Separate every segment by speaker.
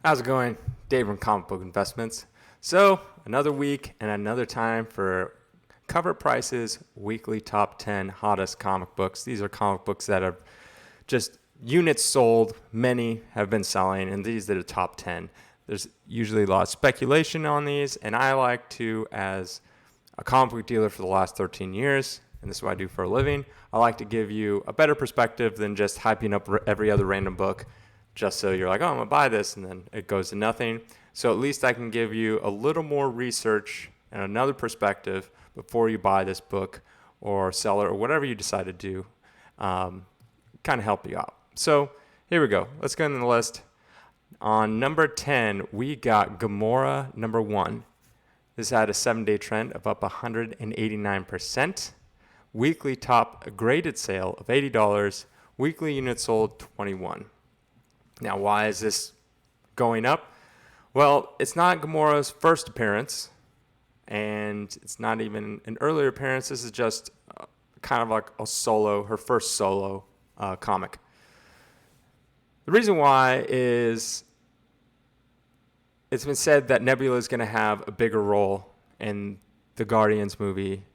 Speaker 1: How's it going? Dave from Comic Book Investments. So, another week and another time for CovrPrice's weekly top 10 hottest comic books. These are comic books that have just units sold. Many have been selling, and these are the top 10. There's usually a lot of speculation on these, and I like to, as a comic book dealer for the last 13 years, and this is what I do for a living, I like to give you a better perspective than just hyping up every other random book just so you're like, oh, I'm going to buy this, and then it goes to nothing. So at least I can give you a little more research and another perspective before you buy this book or sell it or whatever you decide to do, kind of help you out. So here we go. Let's go into the list. On number 10, we got Gamora number 1. This had a 7-day trend of up 189%. Weekly top graded sale of $80. Weekly units sold 21. Now, why is this going up? Well, it's not Gamora's first appearance, and it's not even an earlier appearance. This is just kind of like her first solo comic. The reason why is it's been said that Nebula is going to have a bigger role in the Guardians movie,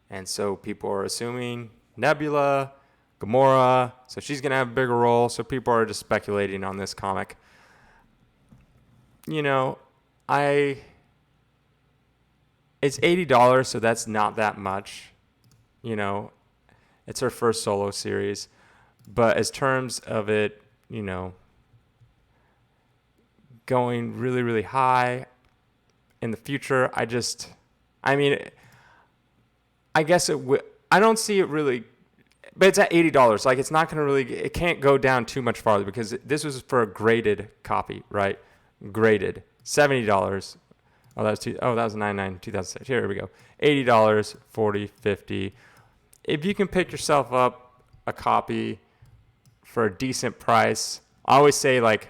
Speaker 1: and so people are assuming Nebula, Gamora, so she's going to have a bigger role, so people are just speculating on this comic. You know, it's $80, so that's not that much. You know, it's her first solo series, but as terms of it, you know, going really, really high in the future, I guess I don't see it really. But it's at $80. Like, it's not going to it can't go down too much farther because this was for a graded copy, right? Graded. $70. Oh, that was $99, 2006. Here we go. $80, $40, $50. If you can pick yourself up a copy for a decent price, I always say like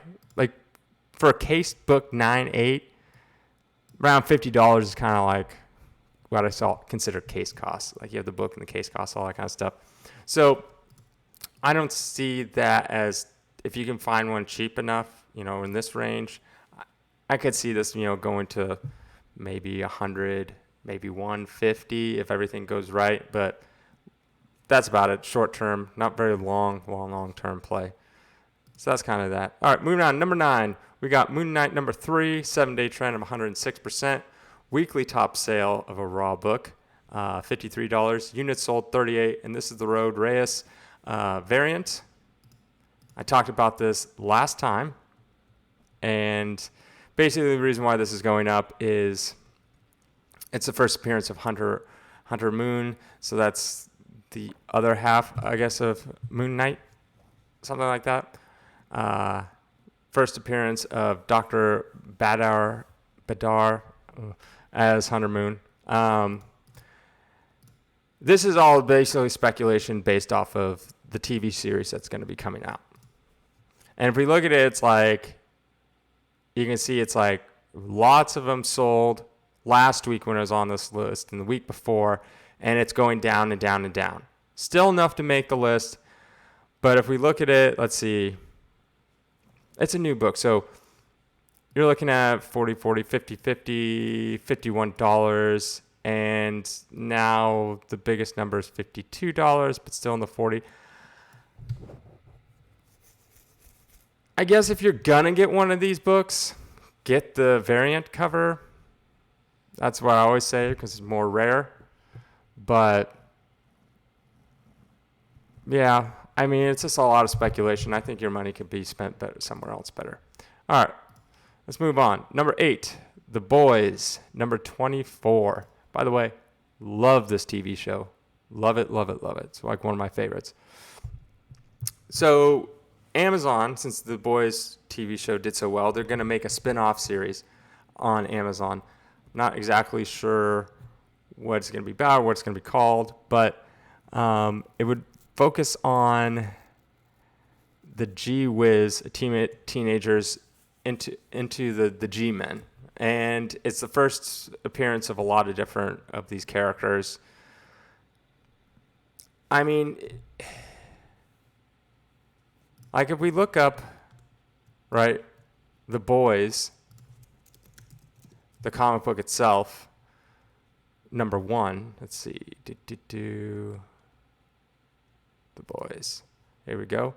Speaker 1: for a case book 9.8, around $50 is kind of like what I consider case costs. Like, you have the book and the case costs, all that kind of stuff. So I don't see that as, if you can find one cheap enough, you know, in this range, I could see this, you know, going to maybe 100, maybe 150 if everything goes right. But that's about it. Short term, not very long term play. So that's kind of that. All right, moving on. Number 9, we got Moon Knight number 3, 7-day trend of 106%. Weekly top sale of a raw book. $53. Units sold 38, and this is the Road Reyes variant. I talked about this last time, and basically the reason why this is going up is it's the first appearance of Hunter Moon, so that's the other half, I guess, of Moon Knight, something like that. First appearance of Dr. Badar as Hunter Moon. This is all basically speculation based off of the TV series that's going to be coming out. And if we look at it, it's like, you can see it's like lots of them sold last week when I was on this list and the week before, and it's going down and down and down. Still enough to make the list, but if we look at it, let's see. It's a new book, so you're looking at $40, $50, $51. And now the biggest number is $52, but still in the 40. I guess if you're going to get one of these books, get the variant cover. That's what I always say because it's more rare. But, yeah, I mean, it's just a lot of speculation. I think your money could be spent better somewhere else better. All right, let's move on. Number 8, The Boys, number 24. By the way, love this TV show. Love it, love it, love it. It's like one of my favorites. So Amazon, since The Boys TV show did so well, they're going to make a spin-off series on Amazon. Not exactly sure what it's going to be about, what it's going to be called, but it would focus on the G-Wiz teenagers into the G-Men. And it's the first appearance of a lot of different of these characters. I mean, like if we look up, right, The Boys, the comic book itself, number 1. Let's see. The Boys. Here we go.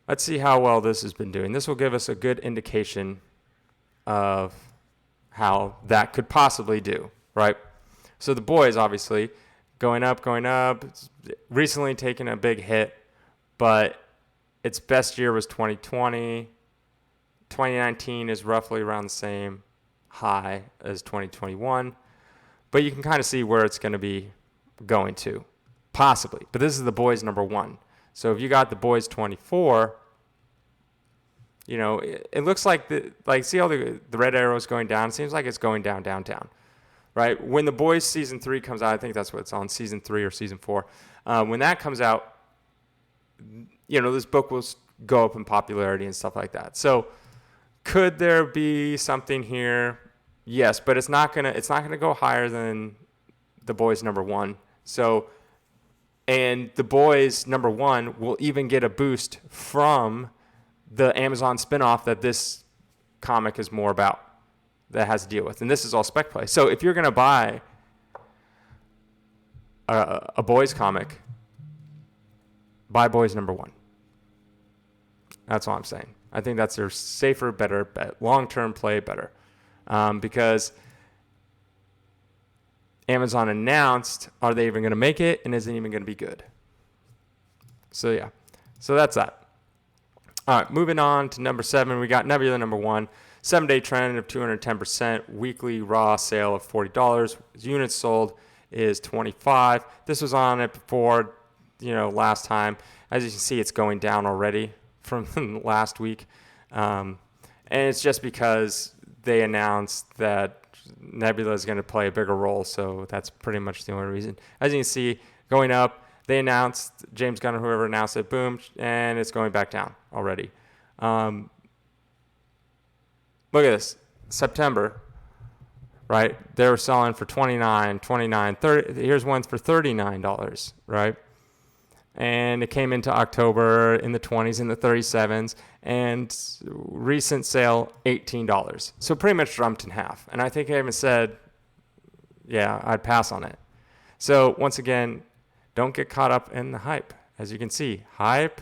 Speaker 1: Let's see how well this has been doing. This will give us a good indication of how that could possibly do, right? So The Boys, obviously, going up. It's recently taken a big hit, but its best year was 2020. 2019 is roughly around the same high as 2021. But you can kind of see where it's going to be going to, possibly. But this is The Boys number 1. So if you got The Boys 24, you know, it looks like see all the red arrows going down? It seems like it's going downtown, right? When The Boys season 3 comes out, I think that's what it's on, season 3 or season 4. When that comes out, you know, this book will go up in popularity and stuff like that. So could there be something here? Yes, but it's not gonna go higher than The Boys number 1. So, and The Boys number 1 will even get a boost from the Amazon spinoff that this comic is more about, that has to deal with. And this is all spec play. So if you're going to buy a Boys comic, buy Boys number 1. That's all I'm saying. I think that's their safer, better bet, long-term play better. Because Amazon announced, are they even going to make it, and is it even going to be good? So yeah, so that's that. All right, moving on to number 7, we got Nebula number 1. 7-day trend of 210%. Weekly raw sale of $40. Units sold is 25. This was on it before, you know, last time. As you can see, it's going down already from last week. And it's just because they announced that Nebula is going to play a bigger role, so that's pretty much the only reason. As you can see, going up, they announced, James Gunn or whoever announced it, boom, and it's going back down already. Look at this, September, right? They were selling for $29, $30. Here's one for $39, right? And it came into October in the 20s, in the 37s, and recent sale, $18. So pretty much jumped in half. And I think I even said, yeah, I'd pass on it. So once again, don't get caught up in the hype. As you can see, hype,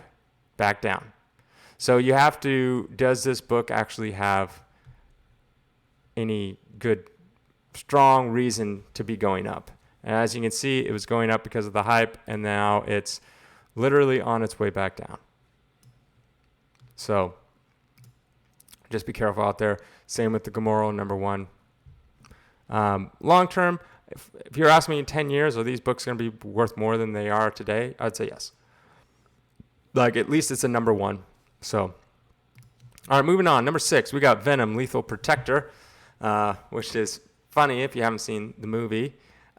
Speaker 1: back down. So you have to, does this book actually have any good, strong reason to be going up? And as you can see, it was going up because of the hype, and now it's literally on its way back down. So just be careful out there. Same with the Gamora number 1. Long term, if you're asking me in 10 years, are these books going to be worth more than they are today? I'd say yes. Like, at least it's a number 1. So, all right, moving on. Number 6, we got Venom, Lethal Protector, which is funny if you haven't seen the movie.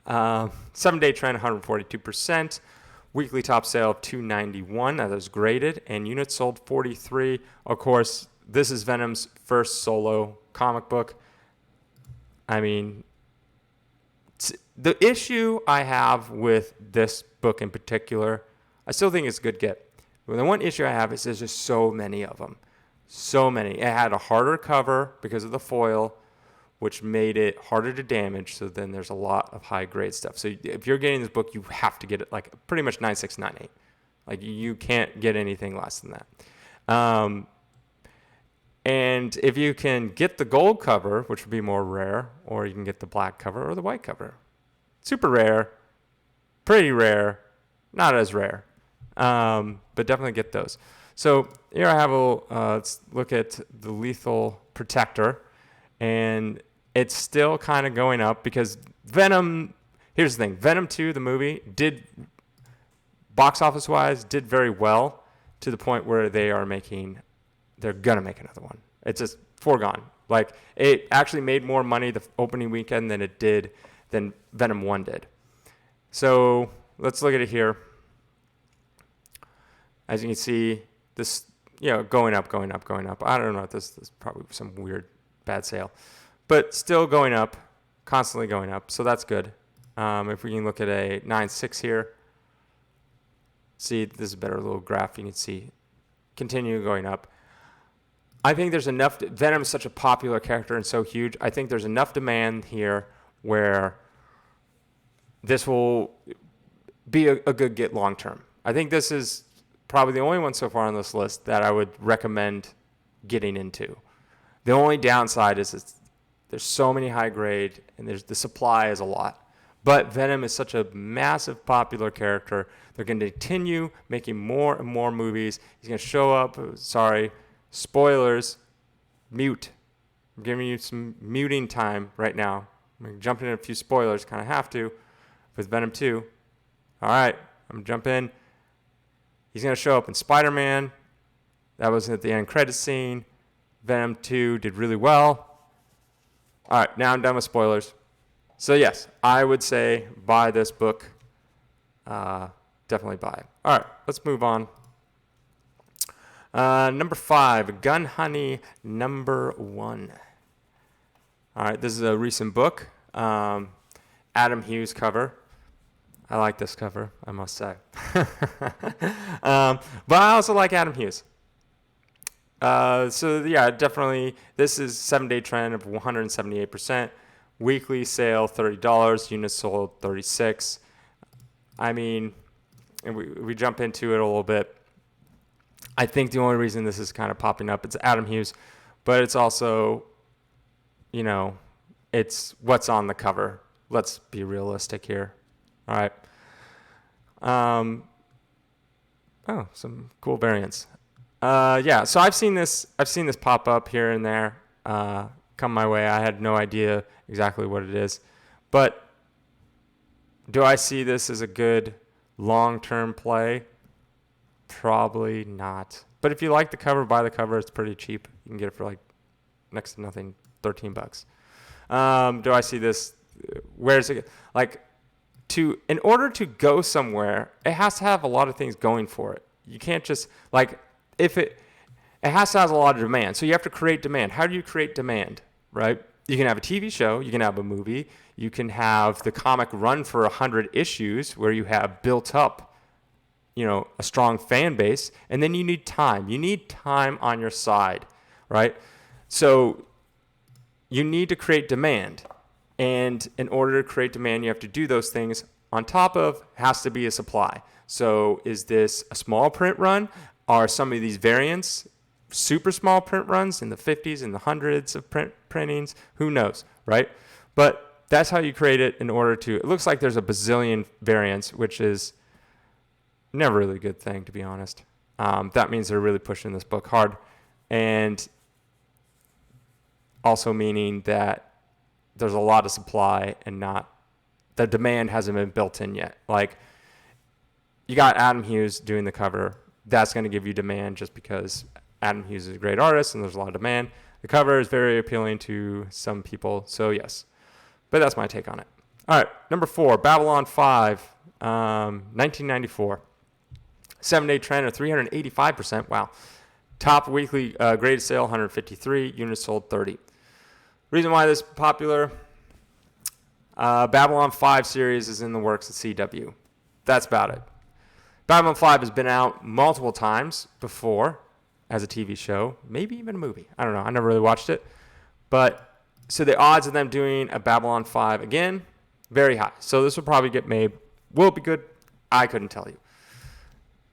Speaker 1: 7-day trend, 142%. Weekly top sale of $291. That is graded. And units sold 43. Of course, this is Venom's first solo comic book. I mean, the issue I have with this book in particular, I still think it's a good get. But the one issue I have is there's just so many of them. So many. It had a harder cover because of the foil, which made it harder to damage. So then there's a lot of high grade stuff. So if you're getting this book, you have to get it like pretty much 9698. Like you can't get anything less than that. And if you can get the gold cover, which would be more rare, or you can get the black cover or the white cover. Super rare, pretty rare, not as rare, but definitely get those. So here I have let's look at the Lethal Protector, and it's still kind of going up because Venom, here's the thing, Venom 2, the movie, did, box office-wise, did very well to the point where they're going to make another one. It's just foregone. Like, it actually made more money the opening weekend than Venom 1 did. So let's look at it here. As you can see, this, going up. I don't know if this is probably some weird bad sale, but still going up, constantly going up. So that's good. If we can look at a 9.6 here, see, this is a better little graph. You can see continue going up. I think there's enough. Venom is such a popular character and so huge. I think there's enough demand here where this will be a good get long term. I think this is probably the only one so far on this list that I would recommend getting into. The only downside is there's so many high grade and the supply is a lot. But Venom is such a massive popular character. They're going to continue making more and more movies. He's going to show up. Sorry, spoilers. Mute. I'm giving you some muting time right now. I'm going to jump in a few spoilers. Kind of have to with Venom 2. All right, I'm going to jump in. He's going to show up in Spider-Man. That was at the end credit scene. Venom 2 did really well. All right, now I'm done with spoilers. So yes, I would say buy this book. Definitely buy it. All right, let's move on. Number 5, Gun Honey number 1. All right, this is a recent book. Adam Hughes cover. I like this cover, I must say. But I also like Adam Hughes. So yeah, definitely, this is 7-day trend of 178%. Weekly sale, $30. Units sold, 36. I mean, and we jump into it a little bit. I think the only reason this is kind of popping up, it's Adam Hughes, but it's also, it's what's on the cover. Let's be realistic here. All right. Some cool variants. Yeah, so I've seen this pop up here and there, come my way. I had no idea exactly what it is, but do I see this as a good long-term play? Probably not. But if you like the cover, buy the cover. It's pretty cheap. You can get it for like next to nothing, $13. Do I see this? Where's it? Like, in order to go somewhere, it has to have a lot of things going for it. You can't just it has to have a lot of demand. So you have to create demand. How do you create demand, right? You can have a TV show, you can have a movie, you can have the comic run for 100 issues where you have built up, a strong fan base, and then you need time. You need time on your side, right? So you need to create demand. And in order to create demand, you have to do those things. On top of, has to be a supply. So is this a small print run? Are some of these variants super small print runs in the 50s and the hundreds of printings? Who knows, right? But that's how you create it in order to, it looks like there's a bazillion variants, which is never really a good thing, to be honest. That means they're really pushing this book hard. And also meaning that there's a lot of supply and the demand hasn't been built in yet. Like, you got Adam Hughes doing the cover. That's going to give you demand just because Adam Hughes is a great artist and there's a lot of demand. The cover is very appealing to some people, so yes. But that's my take on it. All right, number 4, Babylon 5, 1994. 7-day trend of 385%. Wow. Top weekly graded sale, 153. Units sold, 30. Reason why this is popular, Babylon 5 series is in the works at CW. That's about it. Babylon 5 has been out multiple times before as a TV show, maybe even a movie. I don't know. I never really watched it. But so the odds of them doing a Babylon 5 again, very high. So this will probably get made. Will it be good? I couldn't tell you.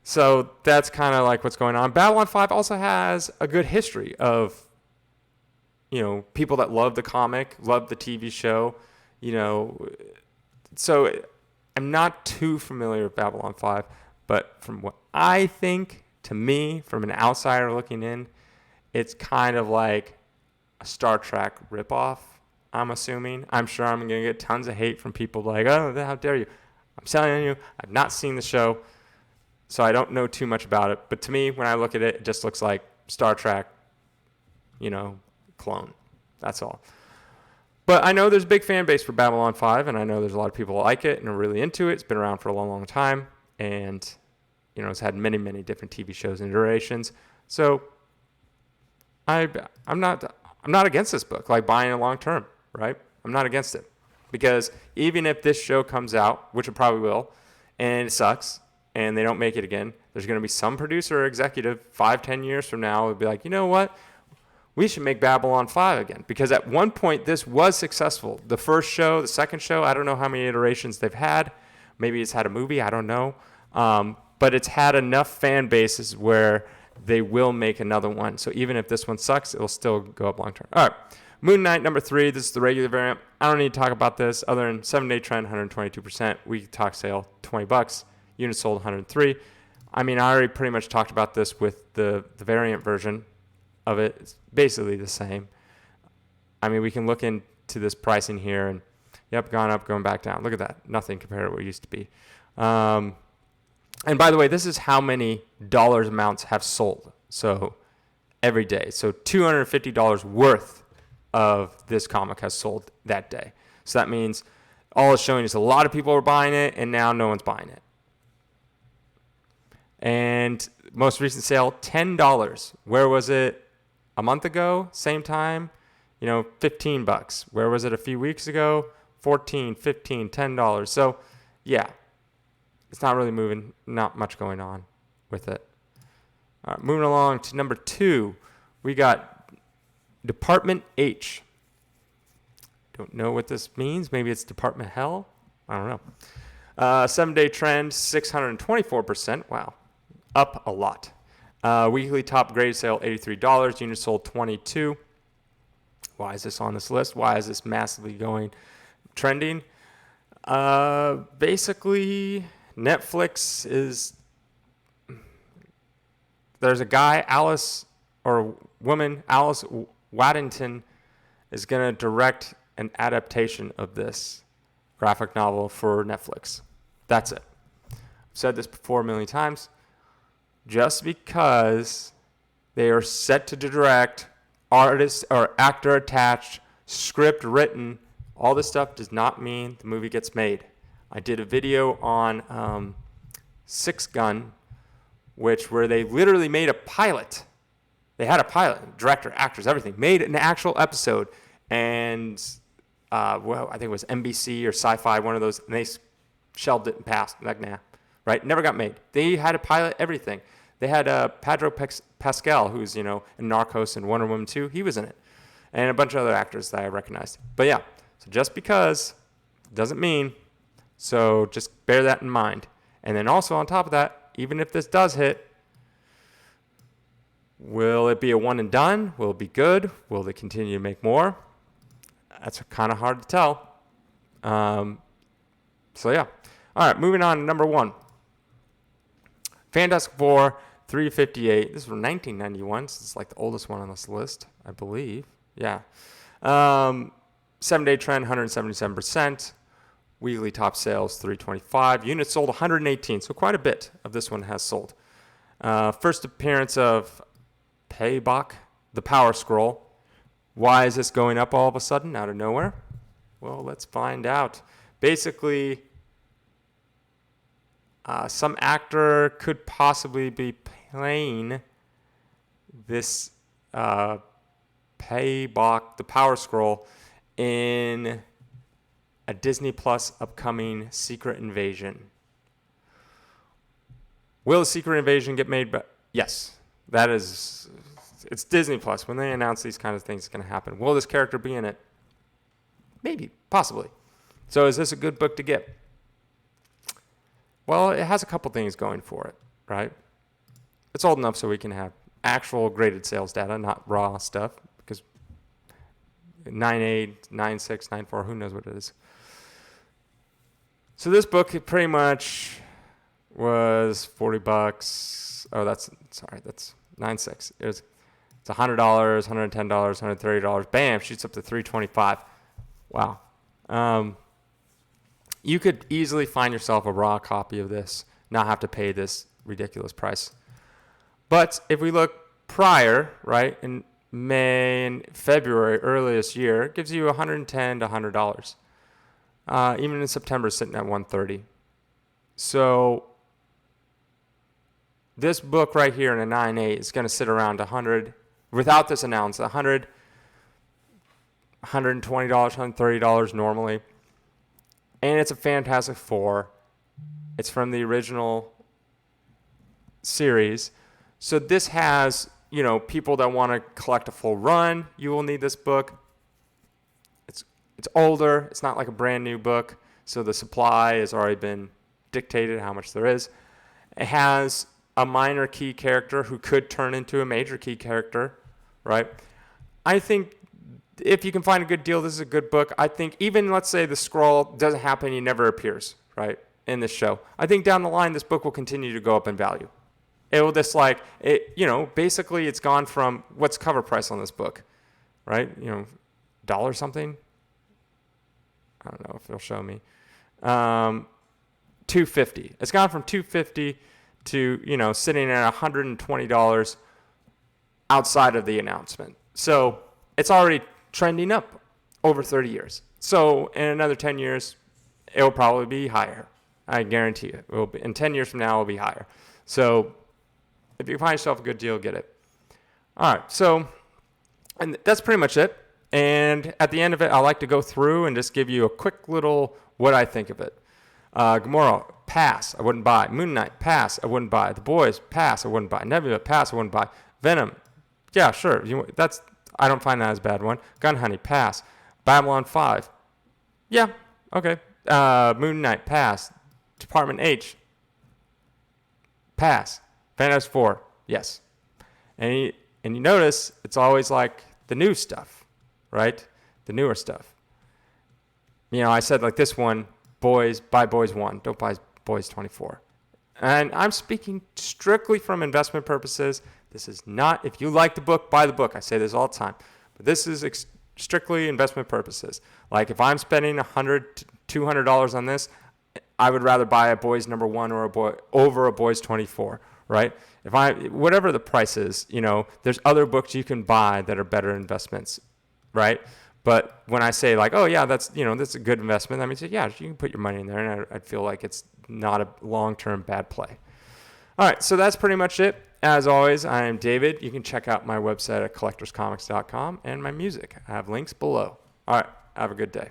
Speaker 1: So that's kind of like what's going on. Babylon 5 also has a good history of, people that love the comic, love the TV show, So I'm not too familiar with Babylon 5, but from what I think, to me, from an outsider looking in, it's kind of like a Star Trek ripoff, I'm assuming. I'm sure I'm going to get tons of hate from people like, oh, how dare you. I'm telling you, I've not seen the show, so I don't know too much about it. But to me, when I look at it, it just looks like Star Trek, clone. That's all. But I know there's a big fan base for Babylon 5, and I know there's a lot of people that like it and are really into it. It's been around for a long, long time, and it's had many, many different TV shows and iterations. So I'm not against this book, like buying it long term, right? I'm not against it, because even if this show comes out, which it probably will, and it sucks, and they don't make it again, there's going to be some producer or executive 5-10 years from now who'll be like, you know what? we should make Babylon 5 again. Because at one point, this was successful. The first show, the second show, I don't know how many iterations they've had. Maybe it's had a movie, I don't know. But it's had enough fan bases where they will make another one. So even if this one sucks, it will still go up long term. All right. Moon Knight number 3. This is the regular variant. I don't need to talk about this other than 7-day trend, 122%. Weekly talk sale, $20. Units sold, 103. I mean, I already pretty much talked about this with the variant version of it. It's basically the same. I mean, we can look into this pricing here and, yep, gone up, going back down. Look at that. Nothing compared to what it used to be. And by the way, this is how many dollars amounts have sold. So every day. So $250 worth of this comic has sold that day. So that means all it's showing is a lot of people are buying it, and now no one's buying it. And most recent sale, $10. Where was it a month ago? Same time, $15. Where was it a few weeks ago? $14, $15, $10. So yeah, it's not really moving. Not much going on with it. All right, moving along to number 2, we got Department H. Don't know what this means. Maybe it's Department Hell. I don't know. 7-day trend, 624%. Wow. Up a lot. Weekly top graded sale, $83. Units sold, 22. Why is this on this list? Why is this massively trending? Basically, Netflix is... There's a guy, Alice Waddington, is going to direct an adaptation of this graphic novel for Netflix. That's it. I've said this before a million times. Just because they are set to direct, artist or actor attached, script written, all this stuff does not mean the movie gets made. I did a video on Six Gun, where they literally made a pilot. They had a pilot, director, actors, everything, made an actual episode, and I think it was NBC or Sci-Fi, one of those, and they shelved it and passed. Like, nah, right? Never got made. They had to pilot everything. They had Pedro Pascal, who's, in Narcos and Wonder Woman 2. He was in it. And a bunch of other actors that I recognized. But yeah, so just because doesn't mean, so just bear that in mind. And then also on top of that, even if this does hit, will it be a one and done? Will it be good? Will they continue to make more? That's kind of hard to tell. So yeah. All right, moving on to number 1. Fantastic Four, 358. This is from 1991, so it's like the oldest one on this list, I believe. Yeah. 7-day trend, 177%. Weekly top sales, 325. Units sold, 118. So quite a bit of this one has sold. First appearance of Payback, the Power Scroll. Why is this going up all of a sudden out of nowhere? Well, let's find out. Basically, some actor could possibly be playing this Payback, the Power Scroll, in a Disney Plus upcoming Secret Invasion. Will the Secret Invasion get made? Yes, it's Disney Plus. When they announce these kind of things, it's going to happen. Will this character be in it? Maybe, possibly. So is this a good book to get? Well, it has a couple things going for it, right? It's old enough so we can have actual graded sales data, not raw stuff, because 9.8, 9.6, 9.4, who knows what it is. So this book, it pretty much was $40. Oh, that's 9.6. It's $100, $110, $130. Bam, shoots up to $325. Wow. You could easily find yourself a raw copy of this, not have to pay this ridiculous price. But if we look prior, right, in May and February, early this year, it gives you $110 to $100. Even in September, it's sitting at $130. So this book right here in a 9.8 is going to sit around $100, without this announcement, $100, $120, $130 normally. And it's a Fantastic Four. It's from the original series. So this has people that want to collect a full run, you will need this book. It's older. It's not like a brand new book. So the supply has already been dictated how much there is. It has a minor key character who could turn into a major key character, right? I think if you can find a good deal, this is a good book. I think even, let's say, the Skrull doesn't happen, he never appears, right, in this show. I think down the line, this book will continue to go up in value. It will just basically it's gone from, what's cover price on this book, right? $1 something? I don't know if it'll show me. $250. It's gone from $250 to, sitting at $120 outside of the announcement. So it's already trending up over 30 years. So in another 10 years, it'll probably be higher. I guarantee you. It will be, in 10 years from now, it'll be higher. So if you find yourself a good deal, get it. All right. So, and that's pretty much it. And at the end of it, I like to go through and just give you a quick little what I think of it. Gamora, pass, I wouldn't buy. Moon Knight, pass, I wouldn't buy. The Boys, pass, I wouldn't buy. Nebula, pass, I wouldn't buy. Venom, yeah, sure. I don't find that as a bad one. Gun Honey, pass. Babylon 5, yeah, okay. Moon Knight, pass. Department H, pass. Fantastic 4, yes. And you notice it's always like the new stuff, right? The newer stuff. I said like this one, Boys, buy Boys 1, don't buy Boys 24. And I'm speaking strictly from investment purposes. This is not, if you like the book, buy the book. I say this all the time. But this is strictly investment purposes. Like if I'm spending $100 to $200 on this, I would rather buy a Boys number 1 over a Boys 24, right? Whatever the price is, there's other books you can buy that are better investments, right? But when I say like, oh yeah, that's a good investment, that means yeah, you can put your money in there, and I'd feel like it's not a long-term bad play. All right, so that's pretty much it. As always, I am David. You can check out my website at collectorscomics.com and my music. I have links below. All right, have a good day.